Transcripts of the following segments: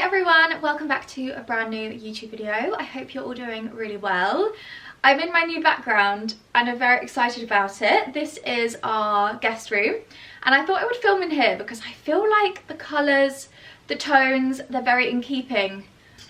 everyone, welcome back to a brand new YouTube video. I hope you're all doing really well. I'm in my new background and I'm very excited about it. This is our guest room and I thought I would film in here because I feel like the colours, the tones, they're very in keeping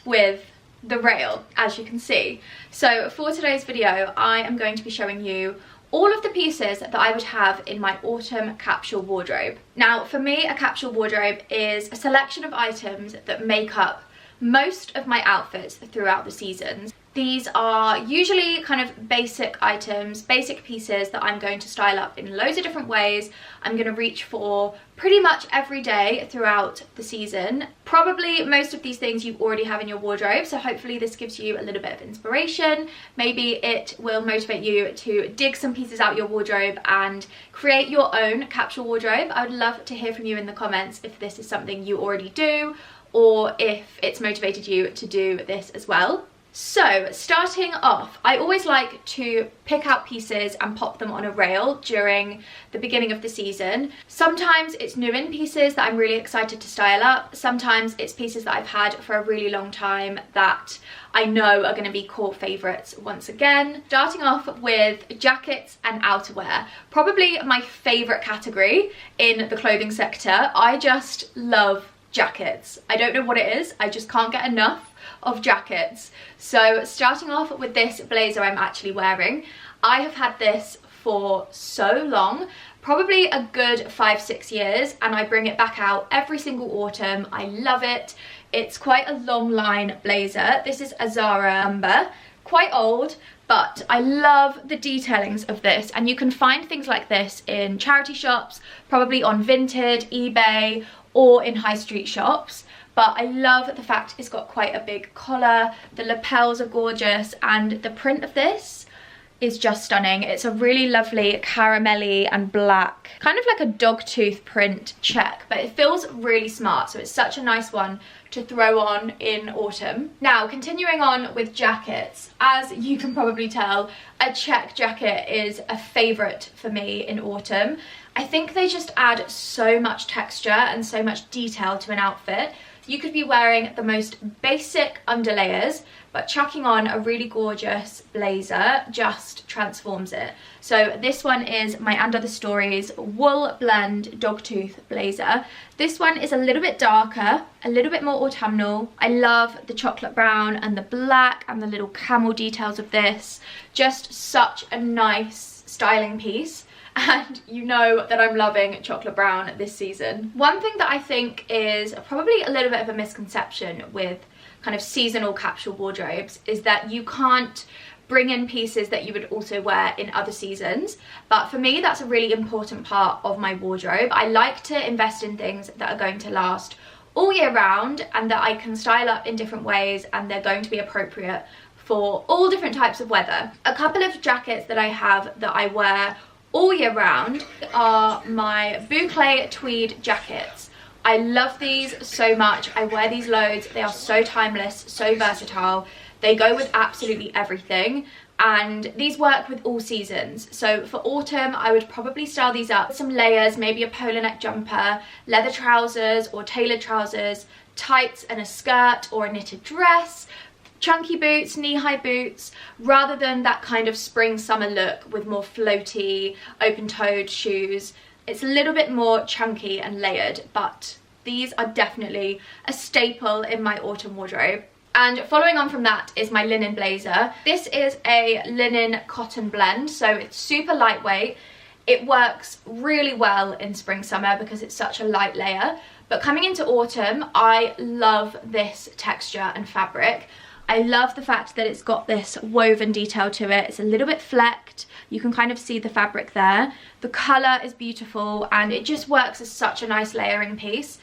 with the rail, as you can see. So for today's video, I am going to be showing you all of the pieces that I would have in my autumn capsule wardrobe. Now, for me, a capsule wardrobe is a selection of items that make up most of my outfits throughout the seasons. These are usually kind of basic items, basic pieces that I'm going to style up in loads of different ways. I'm going to reach for pretty much every day throughout the season. Probably most of these things you already have in your wardrobe, so hopefully this gives you a little bit of inspiration. Maybe it will motivate you to dig some pieces out your wardrobe and create your own capsule wardrobe. I would love to hear from you in the comments if this is something you already do or if it's motivated you to do this as well. So starting off, I always like to pick out pieces and pop them on a rail during the beginning of the season. Sometimes it's new in pieces that I'm really excited to style up. Sometimes it's pieces that I've had for a really long time that I know are going to be core favourites once again. Starting off with jackets and outerwear, probably my favourite category in the clothing sector. I just love jackets. I don't know what it is, I just can't get enough of jackets. So starting off with this blazer I'm actually wearing, I have had this for so long, probably a good 5-6 years, and I bring it back out every single autumn. I love it. It's quite a long line blazer. This is a Zara number, quite old, but I love the detailings of this, and you can find things like this in charity shops, probably on Vinted, eBay, or in high street shops. But I love the fact it's got quite a big collar, the lapels are gorgeous, and the print of this is just stunning. It's a really lovely caramelly and black, kind of like a dogtooth print check, but it feels really smart, so it's such a nice one to throw on in autumn. Now, continuing on with jackets, as you can probably tell, a check jacket is a favourite for me in autumn. I think they just add so much texture and so much detail to an outfit. You could be wearing the most basic underlayers, but chucking on a really gorgeous blazer just transforms it. So this one is my And Other Stories wool blend dogtooth blazer. This one is a little bit darker, a little bit more autumnal. I love the chocolate brown and the black and the little camel details of this. Just such a nice styling piece. And you know that I'm loving chocolate brown this season. One thing that I think is probably a little bit of a misconception with kind of seasonal capsule wardrobes is that you can't bring in pieces that you would also wear in other seasons. But for me, that's a really important part of my wardrobe. I like to invest in things that are going to last all year round and that I can style up in different ways, and they're going to be appropriate for all different types of weather. A couple of jackets that I have that I wear all year round are my boucle tweed jackets. I love these so much. I wear these loads. They are so timeless, so versatile. They go with absolutely everything, and these work with all seasons. So for autumn, I would probably style these up with some layers, maybe a polo neck jumper, leather trousers or tailored trousers, tights and a skirt or a knitted dress, chunky boots, knee-high boots, rather than that kind of spring summer look with more floaty, open-toed shoes. It's a little bit more chunky and layered, but these are definitely a staple in my autumn wardrobe. And following on from that is my linen blazer. This is a linen cotton blend, so it's super lightweight. It works really well in spring summer because it's such a light layer, but coming into autumn, I love this texture and fabric. I love the fact that it's got this woven detail to it. It's a little bit flecked. You can kind of see the fabric there. The colour is beautiful and it just works as such a nice layering piece.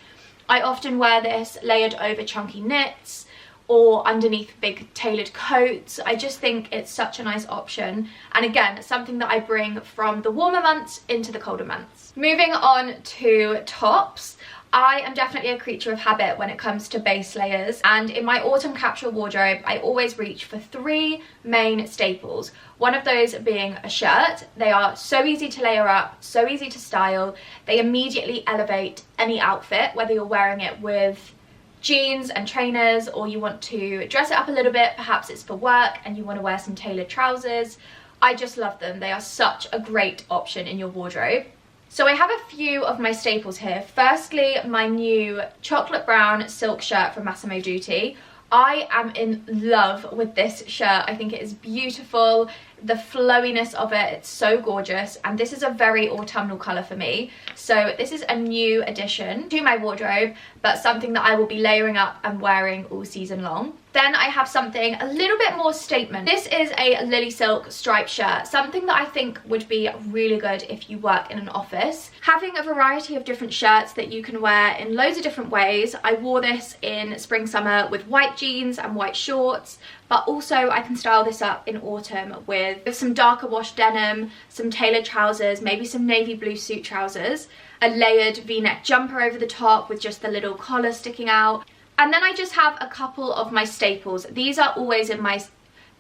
I often wear this layered over chunky knits or underneath big tailored coats. I just think it's such a nice option. And again, it's something that I bring from the warmer months into the colder months. Moving on to tops. I am definitely a creature of habit when it comes to base layers, and in my autumn capsule wardrobe I always reach for 3 main staples. One of those being a shirt. They are so easy to layer up, so easy to style. They immediately elevate any outfit, whether you're wearing it with jeans and trainers, or you want to dress it up a little bit, perhaps it's for work and you want to wear some tailored trousers, I just love them. They are such a great option in your wardrobe. So I have a few of my staples here. Firstly, my new chocolate brown silk shirt from Massimo Dutti. I am in love with this shirt. I think it is beautiful. The flowiness of it, it's so gorgeous, and this is a very autumnal colour for me. So this is a new addition to my wardrobe, but something that I will be layering up and wearing all season long. Then I have something a little bit more statement. This is a Lily Silk striped shirt, something that I think would be really good if you work in an office. Having a variety of different shirts that you can wear in loads of different ways. I wore this in spring summer with white jeans and white shorts, but also I can style this up in autumn with some darker wash denim, some tailored trousers, maybe some navy blue suit trousers, a layered v-neck jumper over the top with just the little collar sticking out. And then I just have a couple of my staples. These are always in my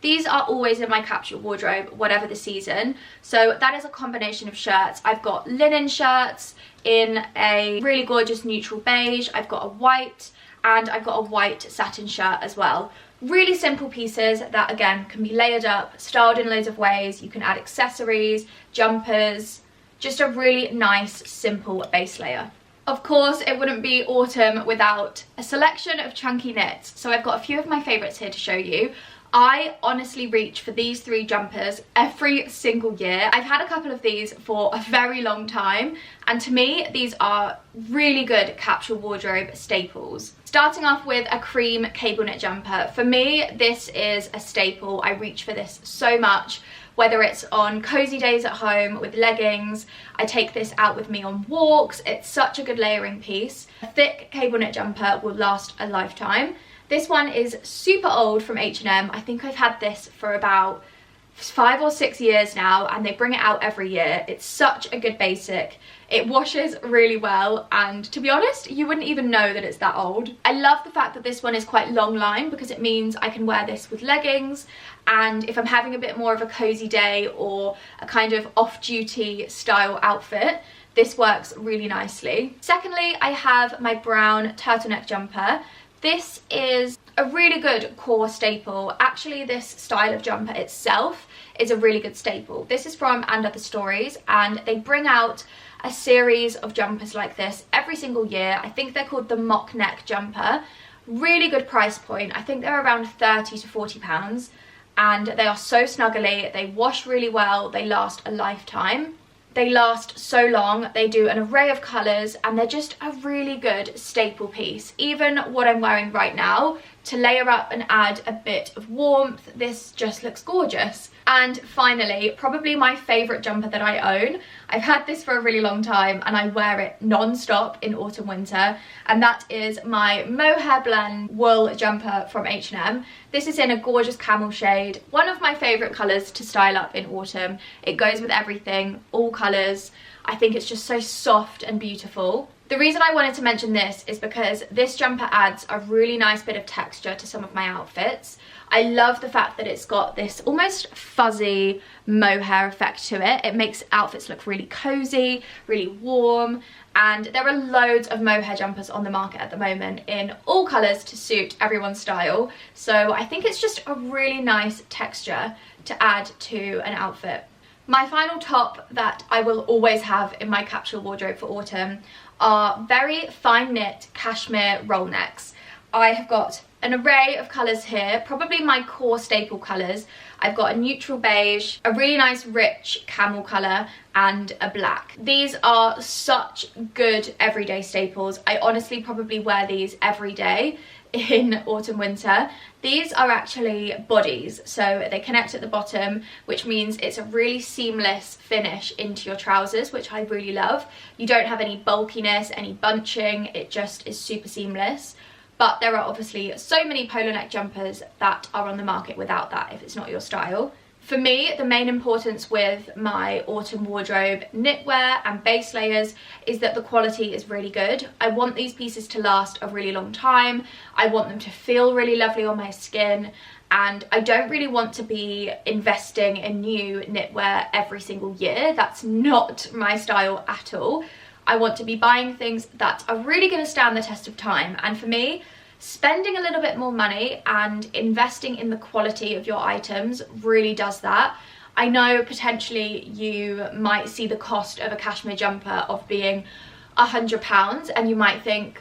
capsule wardrobe, whatever the season. So that is a combination of shirts. I've got linen shirts in a really gorgeous neutral beige. I've got a white, and I've got a white satin shirt as well. Really simple pieces that, again, can be layered up, styled in loads of ways. You can add accessories, jumpers, just a really nice, simple base layer. Of course, it wouldn't be autumn without a selection of chunky knits. So I've got a few of my favourites here to show you. I honestly reach for these 3 jumpers every single year. I've had a couple of these for a very long time, and to me, these are really good capsule wardrobe staples. Starting off with a cream cable knit jumper. For me, this is a staple. I reach for this so much. Whether it's on cozy days at home with leggings, I take this out with me on walks. It's such a good layering piece. A thick cable knit jumper will last a lifetime. This one is super old from H&M. I think I've had this for about 5 or 6 years now, and they bring it out every year. It's such a good basic. It washes really well, and to be honest, you wouldn't even know that it's that old. I love the fact that this one is quite long line, because it means I can wear this with leggings, and if I'm having a bit more of a cozy day or a kind of off-duty style outfit, this works really nicely. Secondly, I have my brown turtleneck jumper. This is a really good core staple. Actually, this style of jumper itself is a really good staple. This is from And Other Stories, and they bring out a series of jumpers like this every single year. I think they're called the mock neck jumper. Really good price point. I think they're around 30 to 40 pounds, and they are so snuggly. They wash really well. They last a lifetime. They last so long. They do an array of colours, and they're just a really good staple piece. Even what I'm wearing right now, to layer up and add a bit of warmth, this just looks gorgeous. And finally, probably my favourite jumper that I own. I've had this for a really long time, and I wear it non-stop in autumn winter, and that is my mohair blend wool jumper from H&M. This is in a gorgeous camel shade, one of my favourite colours to style up in autumn. It goes with everything, all colours. I think it's just so soft and beautiful. The reason I wanted to mention this is because this jumper adds a really nice bit of texture to some of my outfits. I love the fact that it's got this almost fuzzy mohair effect to it. It makes outfits look really cozy, really warm, and there are loads of mohair jumpers on the market at the moment in all colours to suit everyone's style. So I think it's just a really nice texture to add to an outfit. My final top that I will always have in my capsule wardrobe for autumn are very fine knit cashmere roll necks. I have got an array of colours here, probably my core staple colours. I've got a neutral beige, a really nice rich camel colour, and a black. These are such good everyday staples. I honestly probably wear these every day in autumn winter. These are actually bodies, so they connect at the bottom, which means it's a really seamless finish into your trousers, which I really love. You don't have any bulkiness, any bunching, it just is super seamless. But there are obviously so many polo neck jumpers that are on the market without that if it's not your style. For me, the main importance with my autumn wardrobe knitwear and base layers is that the quality is really good. I want these pieces to last a really long time. I want them to feel really lovely on my skin, and I don't really want to be investing in new knitwear every single year. That's not my style at all. I want to be buying things that are really going to stand the test of time, and for me, spending a little bit more money and investing in the quality of your items really does that. I know potentially you might see the cost of a cashmere jumper of being £100 and you might think,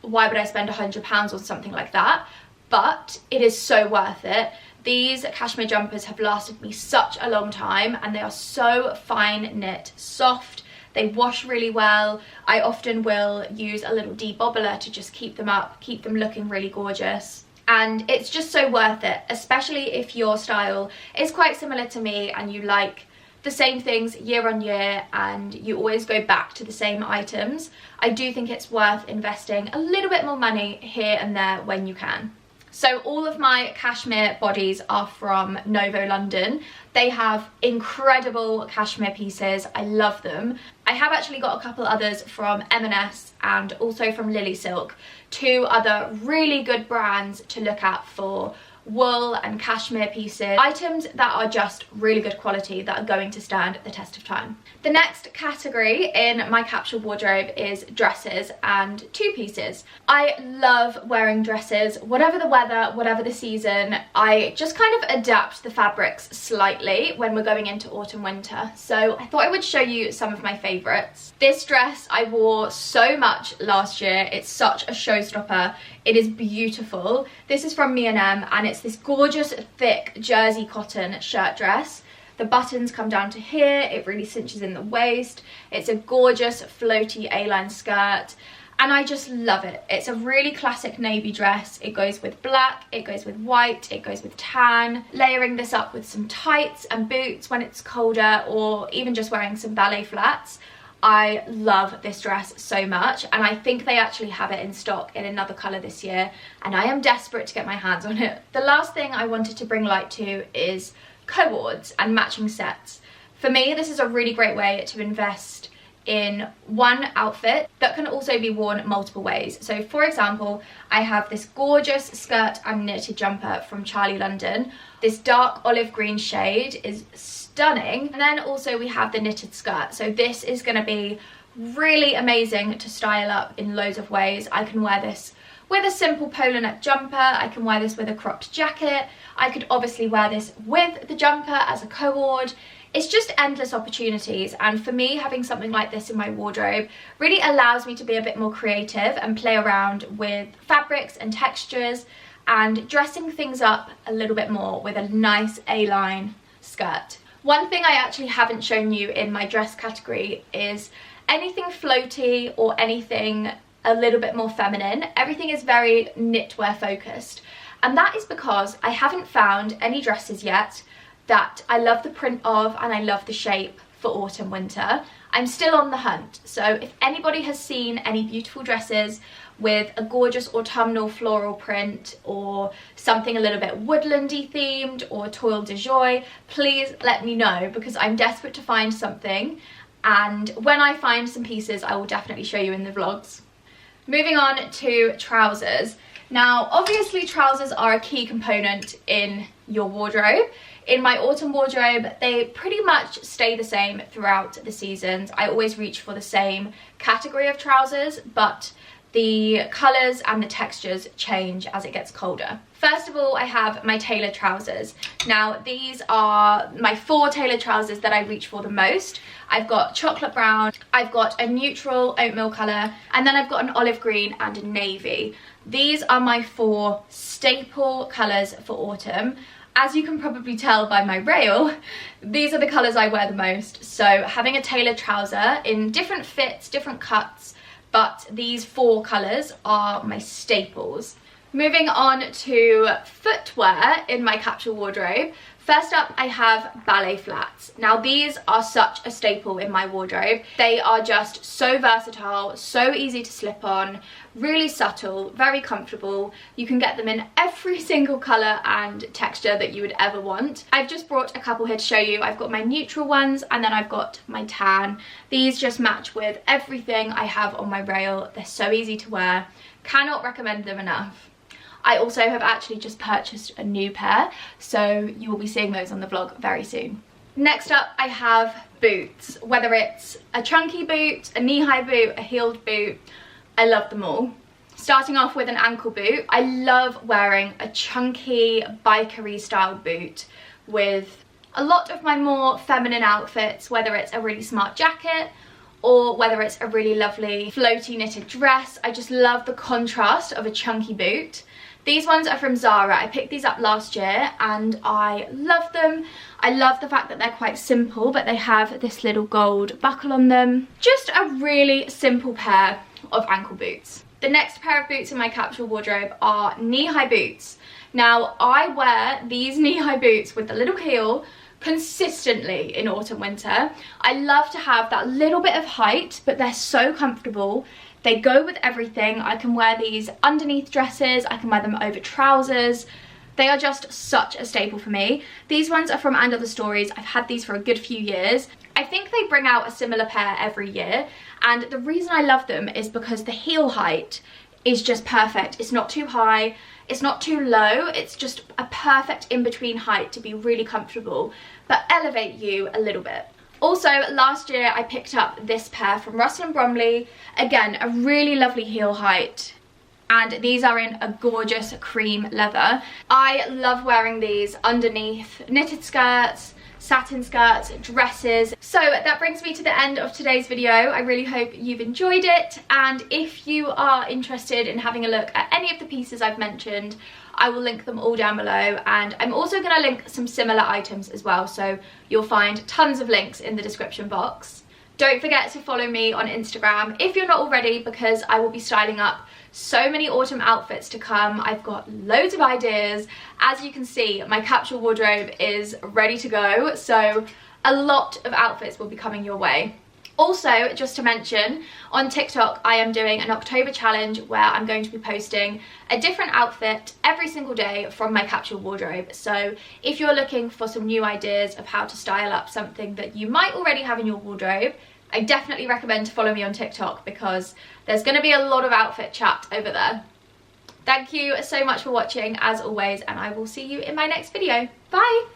why would I spend £100 on something like that? But it is so worth it. These cashmere jumpers have lasted me such a long time and they are so fine knit, soft, they wash really well. I often will use a little debobbler to just keep them up, keep them looking really gorgeous. And it's just so worth it, especially if your style is quite similar to me and you like the same things year on year and you always go back to the same items. I do think it's worth investing a little bit more money here and there when you can. So all of my cashmere bodies are from Novo London. They have incredible cashmere pieces. I love them. I have actually got a couple others from M&S and also from Lily Silk, two other really good brands to look at for wool and cashmere pieces, items that are just really good quality that are going to stand the test of time. The next category in my capsule wardrobe is dresses and two pieces. I love wearing dresses, whatever the weather, whatever the season. I just kind of adapt the fabrics slightly when we're going into autumn winter. So I thought I would show you some of my favorites. This dress I wore so much last year. It's such a showstopper. It is beautiful. This is from M&M and it's this gorgeous thick jersey cotton shirt dress. The buttons come down to here, it really cinches in the waist. It's a gorgeous floaty A-line skirt and I just love it. It's a really classic navy dress. It goes with black, it goes with white, it goes with tan. Layering this up with some tights and boots when it's colder or even just wearing some ballet flats. I love this dress so much and I think they actually have it in stock in another colour this year and I am desperate to get my hands on it. The last thing I wanted to bring light to is co-ords and matching sets. For me, this is a really great way to invest in one outfit that can also be worn multiple ways. So for example, I have this gorgeous skirt and knitted jumper from Charlie London. This dark olive green shade is stunning. And then also we have the knitted skirt. So this is going to be really amazing to style up in loads of ways. I can wear this with a simple polo neck jumper, I can wear this with a cropped jacket, I could obviously wear this with the jumper as a co-ord. It's just endless opportunities, and for me, having something like this in my wardrobe really allows me to be a bit more creative and play around with fabrics and textures and dressing things up a little bit more with a nice A-line skirt. One thing I actually haven't shown you in my dress category is anything floaty or anything a little bit more feminine. Everything is very knitwear focused, and that is because I haven't found any dresses yet that I love the print of and I love the shape for autumn winter. I'm still on the hunt, so if anybody has seen any beautiful dresses with a gorgeous autumnal floral print or something a little bit woodlandy themed or toile de joie, please let me know because I'm desperate to find something, and when I find some pieces I will definitely show you in the vlogs. Moving on to trousers. Now obviously trousers are a key component in your wardrobe. In my autumn wardrobe, they pretty much stay the same throughout the seasons. I always reach for the same category of trousers, but the colours and the textures change as it gets colder. First of all, I have my tailored trousers. Now these are my 4 tailored trousers that I reach for the most. I've got chocolate brown, I've got a neutral oatmeal colour, and then I've got an olive green and a navy. These are my 4 staple colours for autumn. As you can probably tell by my rail, these are the colours I wear the most. So having a tailored trouser in different fits, different cuts, but these 4 colours are my staples. Moving on to footwear in my capsule wardrobe. First up, I have ballet flats. Now these are such a staple in my wardrobe. They are just so versatile, so easy to slip on, really subtle, very comfortable. You can get them in every single colour and texture that you would ever want. I've just brought a couple here to show you. I've got my neutral ones and then I've got my tan. These just match with everything I have on my rail. They're so easy to wear. Cannot recommend them enough. I also have actually just purchased a new pair, so you will be seeing those on the vlog very soon. Next up, I have boots. Whether it's a chunky boot, a knee-high boot, a heeled boot, I love them all. Starting off with an ankle boot. I love wearing a chunky bikery style boot with a lot of my more feminine outfits, whether it's a really smart jacket or whether it's a really lovely floaty knitted dress. I just love the contrast of a chunky boot. These ones are from Zara. I picked these up last year and I love them. I love the fact that they're quite simple, but they have this little gold buckle on them. Just a really simple pair of ankle boots. The next pair of boots in my capsule wardrobe are knee-high boots. Now, I wear these knee-high boots with the little heel consistently in autumn winter. I love to have that little bit of height, but they're so comfortable. They go with everything. I can wear these underneath dresses, I can wear them over trousers. They are just such a staple for me. These ones are from And Other Stories. I've had these for a good few years. I think they bring out a similar pair every year, and the reason I love them is because the heel height is just perfect. It's not too high, it's not too low, it's just a perfect in-between height to be really comfortable, but elevate you a little bit. Also, last year I picked up this pair from Russell & Bromley. Again, a really lovely heel height. And these are in a gorgeous cream leather. I love wearing these underneath knitted skirts, satin skirts, dresses. So that brings me to the end of today's video. I really hope you've enjoyed it, and if you are interested in having a look at any of the pieces I've mentioned, I will link them all down below, and I'm also going to link some similar items as well, so you'll find tons of links in the description box. Don't forget to follow me on Instagram if you're not already, because I will be styling up so many autumn outfits to come. I've got loads of ideas. As you can see, my capsule wardrobe is ready to go, so a lot of outfits will be coming your way. Also, just to mention, on TikTok I am doing an October challenge where I'm going to be posting a different outfit every single day from my capsule wardrobe. So if you're looking for some new ideas of how to style up something that you might already have in your wardrobe, I definitely recommend to follow me on TikTok, because there's going to be a lot of outfit chat over there. Thank you so much for watching as always, and I will see you in my next video. Bye!